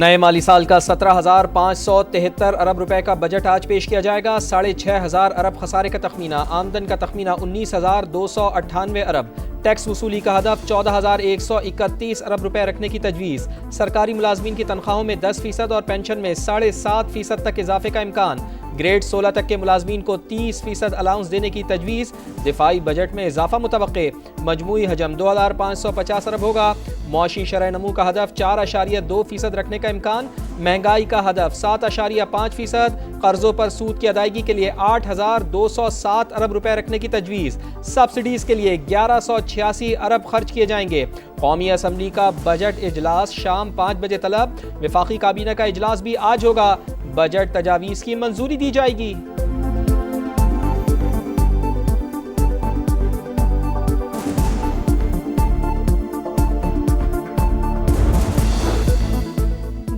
नए माली साल का 17,573 अरब रुपए का बजट आज पेश किया जाएगा। 6,500 अरब खसारे का तखमीना, आमदन का तखमीना 19,298 अरब, टैक्स वसूली का हदफ 14,131 अरब रुपए रखने की तजवीज़। सरकारी मुलाजमीन की तनख्वाहों में 10% और पेंशन में 7.5% तक इजाफे का इम्कान। ग्रेड 16 तक के मुलाजमीन को 30% अलाउंस देने की तजवीज़। दिफाई बजट में इजाफा मुतवक्के। मजमूई हजम 2,550 अरब होगा। मुआशी शरह नमू का हदफ 4.2% रखने का इम्कान। महंगाई का हदफ 7.5%। कर्जों पर सूद की अदायगी के लिए 8,207 अरब रुपए रखने की तजवीज़। सब्सिडीज़ के लिए 1,186 अरब खर्च किए जाएंगे। कौमी असम्बली का बजट इजलास शाम 5 बजे तलब। वफाकी काबीना का इजलास भी आज होगा। बजट तजावीज़ की मंजूरी दी जाएगी।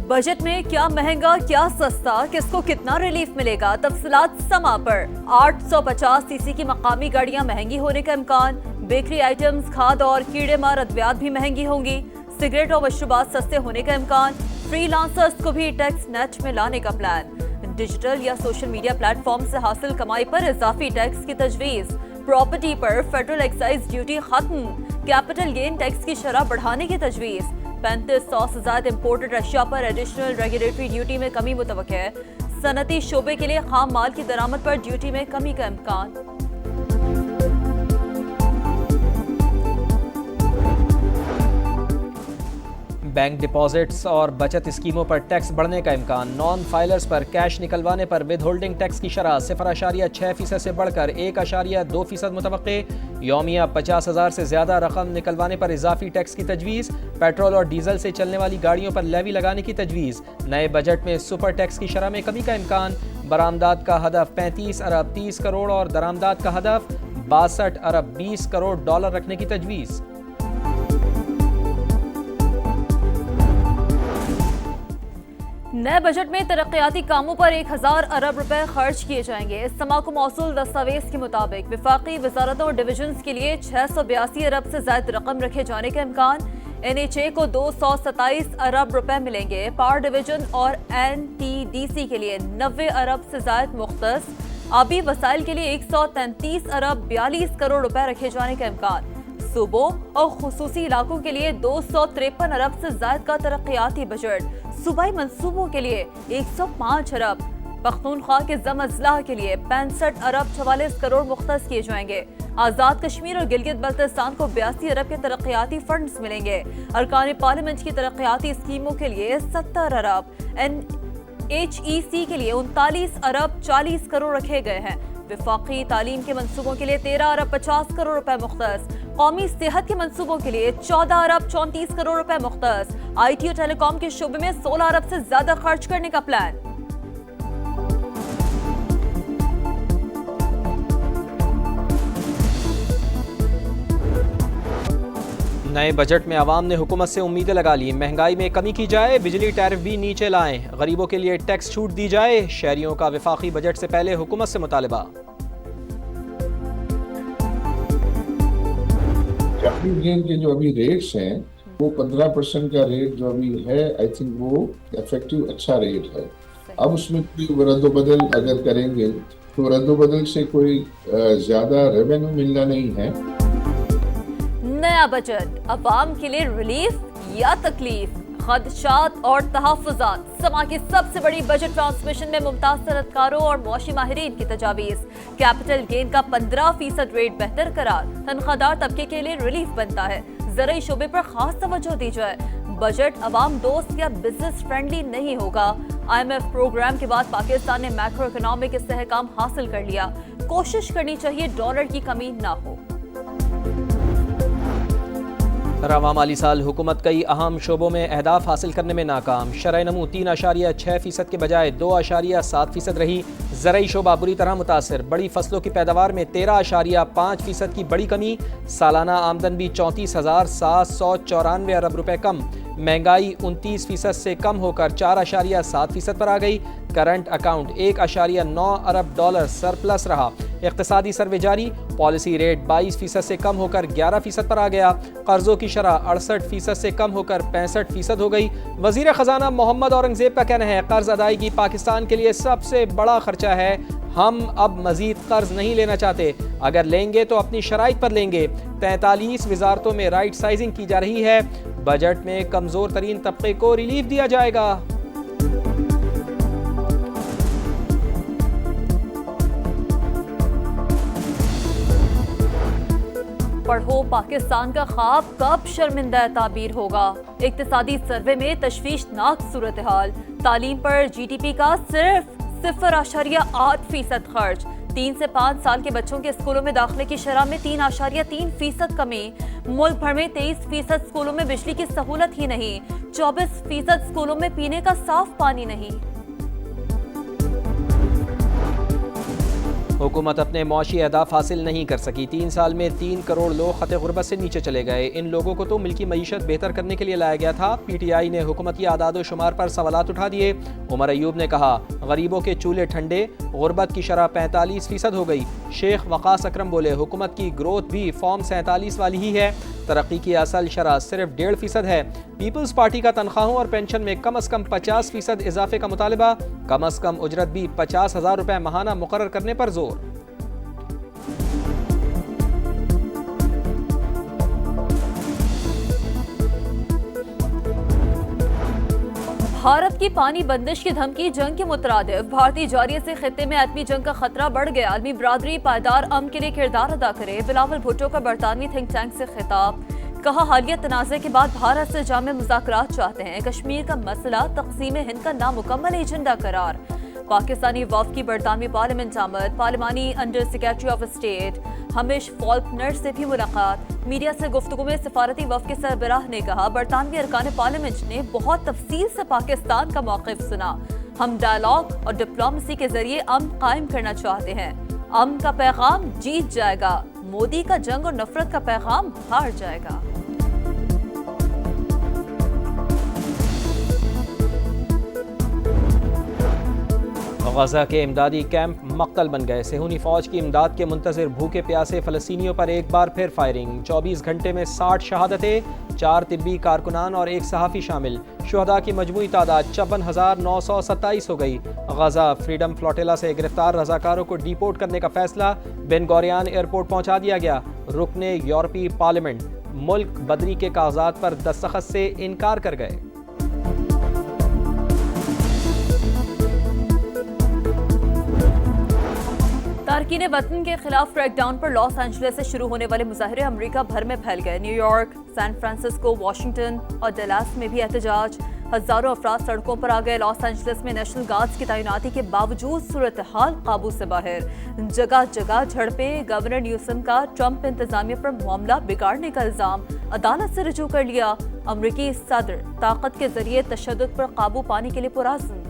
बजट में क्या महंगा क्या सस्ता, किसको कितना रिलीफ मिलेगा, तफसीलात समा पर। 850 सीसी की मकामी गाड़ियां महंगी होने का इम्कान। बेकरी आइटम्स, खाद और कीड़े मार अद्वियात भी महंगी होंगी। सिगरेट और मशरूबात सस्ते होने का इम्कान। फ्रीलांसर्स को भी टैक्स नेट में लाने का प्लान। डिजिटल या सोशल मीडिया प्लेटफॉर्म से हासिल कमाई पर इजाफी टैक्स की तजवीज़। प्रॉपर्टी पर फेडरल एक्साइज ड्यूटी खत्म। कैपिटल गेन टैक्स की शरह बढ़ाने की तजवीज़। 3500 से ज्यादा इम्पोर्टेड रशिया पर एडिशनल रेगुलेटरी ड्यूटी में कमी मुतवक्के है। सनती शोबे के लिए खाम माल की दरामद पर ड्यूटी में कमी का इम्कान। बैंक डिपॉजिट्स और बचत स्कीमों पर टैक्स बढ़ने का इम्कान। नॉन फाइलर्स पर कैश निकलवाने पर विद होल्डिंग टैक्स की शरह 0.6% से बढ़कर 1.2% मुतवक्के। यौमिया 50,000 से ज़्यादा रकम निकलवाने पर इजाफी टैक्स की तजवीज़। पेट्रोल और डीजल से चलने वाली गाड़ियों पर लेवी लगाने की तजवीज़। नए बजट में सुपर टैक्स की शरह में कमी का इम्कान। बरामदात का हदफ 35 अरब 30 करोड़ और दरामदात का हदफ 62 अरब 20 करोड़ डॉलर रखने की तजवीज़। नए बजट में तरक्याती कामों पर 1,000 अरब रुपए खर्च किए जाएंगे। समा को मौसूल दस्तावेज के मुताबिक विफाकी वजारतों और डिवीजन के लिए 682 अरब से ज्यादा रकम रखे जाने का इम्कान। NHA को 227 अरब रुपए मिलेंगे। पावर डिवीजन और NTDC के लिए 90 अरब से ज्यादा मुख्तस। आबी वसाइल के लिए 133 अरब 42 करोड़ रुपए रखे जाने का इम्कान। सूबों और खुसूसी इलाकों के लिए 253 अरब से ज्यादा का तरक्याती बजट। सूबाई मंसूबों के लिए 105 अरब। पख्तूनख्वा के जम अजला के लिए 65 अरब 44 करोड़ मुख्तस किए जाएंगे। आज़ाद कश्मीर और गिलगित बल्तिस्तान को 82 अरब के तरक्याती फंड्स मिलेंगे। अरकान पार्लियामेंट की तरक्याती स्कीमों के लिए 70 अरब। NHEC के लिए 39 अरब 40 करोड़ रखे गए हैं। विफाकी तालीम के मंसूबों के लिए 13 अरब 50 करोड़ रुपए मुख्तस। कौमी सेहत के मंसूबों के लिए 14 अरब 34 करोड़ रुपए मुख्तस। IT और टेलीकॉम के शोबे में 16 अरब से ज्यादा खर्च करने का प्लान। नए बजट में आवाम ने हुकूमत से उम्मीदें लगा ली। महंगाई में कमी की जाए, बिजली टैरिफ भी नीचे लाएं, गरीबों के लिए टैक्स छूट दी जाए। शहरियों का वफाकी बजट से पहले हुकूमत से मुतालबा। कैपिटल गेन के जो अभी रेट्स हैं वो 15% का रेट जो अभी है, आई थिंक वो इफेक्टिव अच्छा रेट है। अब उसमें कोई रद्दोबदल अगर करेंगे तो रद्दोबदल से कोई ज्यादा रेवेन्यू मिलना नहीं है। नया बजट अवाम के लिए रिलीफ या तकलीफ, खदशात और तहफ़्फ़ुज़ात। समा की सबसे बड़ी बजट ट्रांसमिशन में मुमताज सनतकारों और मुआशी माहिरीन की तजावीज़। कैपिटल गेन का 15% रेट बेहतर करार तनख्वाहदार तबके के लिए रिलीफ बनता है। ज़राई शोबे पर खास तवज्जो दी जाए। बजट अवाम दोस्त या बिजनेस फ्रेंडली नहीं होगा। IMF प्रोग्राम के बाद पाकिस्तान ने मैक्रो इकोनॉमिक इस्तेहकाम हासिल कर लिया। कोशिश करनी चाहिए डॉलर की कमी ना हो। रवां माली साल हुकूमत कई अहम शोबों में अहदाफ हासिल करने में नाकाम। शरह नमू 3.6% के बजाय 2.7% रही। ज़राई शोबा बुरी तरह मुतासर। बड़ी फसलों की पैदावार में 13.5% की बड़ी कमी। सालाना आमदन भी 34,794 अरब रुपए कम। महंगाई 29% से कम होकर 4.7% पर आ गई। करंट अकाउंट $1.9 अरब सरप्लस रहा। इक्तिसादी सर्वे जारी, पॉलिसी रेट 22% से कम होकर 11% पर आ गया। कर्जों की शरह 68% से कम होकर 65% हो गई। वजीर खजाना मोहम्मद औरंगजेब का कहना है, कर्ज अदायगी पाकिस्तान के लिए सबसे बड़ा खर्चा है। हम अब मजीद कर्ज नहीं लेना चाहते, अगर लेंगे तो अपनी शराइत पर लेंगे। 43 वजारतों में राइट साइजिंग की जा रही है। बजट में कमजोर तरीन तबके को रिलीफ दिया जाएगा। पढ़ो पाकिस्तान का ख्वाब कब शर्मिंदा ताबीर होगा। इक्तिसादी सर्वे में तशवीशनाक सूरत हाल। तालीम पर GDP का सिर्फ 0.8% खर्च। 3 से 5 साल के बच्चों के स्कूलों में दाखिले की शरह में 3.3% कमी। मुल्क भर में 23% स्कूलों में बिजली की सहूलत ही नहीं। 24% स्कूलों में पीने का साफ पानी नहीं। हुकूमत अपने मौशी अहदाफ हासिल नहीं कर सकी। 3 साल में 3 करोड़ लोग खते गुर्बत से नीचे चले गए। इन लोगों को तो मिल्की मईशत बेहतर करने के लिए लाया गया था। PTI ने हुकूमती आदाद व शुमार पर सवालात उठा दिए। उमर अयूब ने कहा, गरीबों के चूल्हे ठंडे, गुर्बत की शरह 45% हो गई। शेख वकास अकरम बोले, हुकूमत की ग्रोथ भी फॉर्म 47 वाली ही है। तरक्की की असल शरह सिर्फ 1.5% है। पीपल्स पार्टी का तनख्वाहों और पेंशन में कम अज़ कम 50% इजाफे का मुतालबा। कम अज़ कम उजरत भी 50,000 रुपये माहाना मुकर्रर करने पर जोर। भारत की पानी बंदिश की धमकी जंग के मुतरादिफ। भारतीय जारिये से खित्ते में एटमी जंग का खतरा बढ़ गया। आलमी बरादरी पायदार अमन के लिए किरदार अदा करे। बिलावल भुट्टो का बरतानवी थिंक टैंक से खिताब। कहा, हालिया तनाज़े के बाद भारत से जामे मुज़ाकरात चाहते हैं। कश्मीर का मसला तक़सीम हिंद का नामुकम्मल एजेंडा करार। पाकिस्तानी वफ़द की बरतानवी पार्लियामेंट आमद। पार्लिमानी under secretary of state Hamish Falconer से भी मुलाकात। मीडिया से गुफ्तगू में सफारती वफ़द के सरबराह ने कहा, बरतानवी अरकान पार्लियामेंट ने बहुत तफसील से पाकिस्तान का मौक़िफ़ सुना। हम डायलॉग और डिप्लोमेसी के जरिए अमन कायम करना चाहते हैं। अमन का पैगाम जीत जाएगा। मोदी का जंग और नफरत का पैगाम हार जाएगा। गजा के इमदादी कैंप मक्तल बन गए। सेहूनी फौज की इमदाद के मुंतज़िर भूखे प्यासे फ़लस्तीनियों पर एक बार फिर फायरिंग। 24 घंटे में 60 शहादतें, 4 तिब्बी कारकुनान और 1 सहाफ़ी शामिल। शुहदा की मजमूई तादाद 54,927 हो गई। गजा फ्रीडम फ्लोटिला से गिरफ्तार रजाकारों को डिपोर्ट करने का फैसला। बेन गोरियान एयरपोर्ट पहुंचा दिया गया। रुकने यूरोपीय पार्लियामेंट मुल्क बदरी के कागजात पर दस्तखत से इनकार कर गए। तारकीन वतन के खिलाफ क्रैकडाउन पर लॉस एंजलिस से शुरू होने वाले मुजाहरे अमेरिका भर में फैल गए। न्यूयॉर्क, सैन फ्रांसिस्को, वाशिंगटन और डलास में भी एहतजाज। हजारों अफराद सड़कों पर आ गए। लॉस एंजलिस में नेशनल गार्ड्स की तैनाती के बावजूद सूरत हाल काबू से बाहर। जगह जगह झड़पें। गवर्नर न्यूसम का ट्रंप इंतजामिया पर मामला बिगाड़ने का इल्जाम। अदालत से रुजू कर लिया। अमरीकी सदर ताकत के जरिए तशद्दुद पर काबू पाने के लिए पुरअज़्म।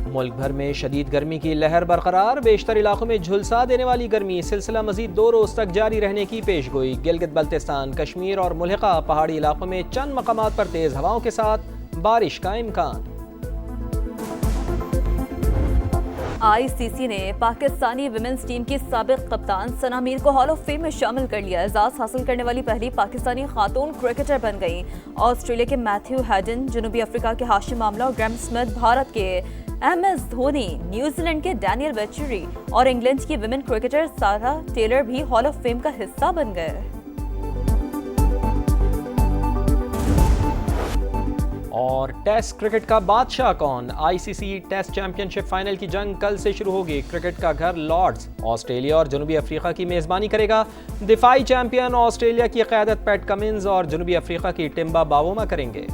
मुल्क भर में शदीद गर्मी की लहर बरकरार। बेशतर इलाकों में झुलसा देने वाली गर्मी सिलसिला मजीद 2 रोज तक जारी रहने की पेशगोई। गिलगित बल्तिस्तान, कश्मीर और मुल्हिका पहाड़ी इलाकों में चंद मकामात पर तेज हवाओं के साथ बारिश का इम्कान। ICC ने पाकिस्तानी विमेंस टीम की साबिक कप्तान सना मीर को हॉल ऑफ फेम में शामिल कर लिया। एजाज हासिल करने वाली पहली पाकिस्तानी खातून क्रिकेटर बन गई। ऑस्ट्रेलिया के मैथ्यू हैडन, जनूबी अफ्रीका के हाशिम आमला और ग्रैम स्मिथ, भारत के MS धोनी, न्यूजीलैंड के डैनियल वेचुरी और इंग्लैंड की विमेन क्रिकेटर सारा टेलर भी हॉल ऑफ फेम का हिस्सा बन गए। और टेस्ट क्रिकेट का बादशाह कौन? ICC टेस्ट चैंपियनशिप फाइनल की जंग कल से शुरू होगी। क्रिकेट का घर लॉर्ड्स ऑस्ट्रेलिया और जनूबी अफ्रीका की मेज़बानी करेगा। दिफाई चैंपियन ऑस्ट्रेलिया की क़यादत पैट कमिंस और जनूबी अफ्रीका की टिम्बा बावोमा करेंगे।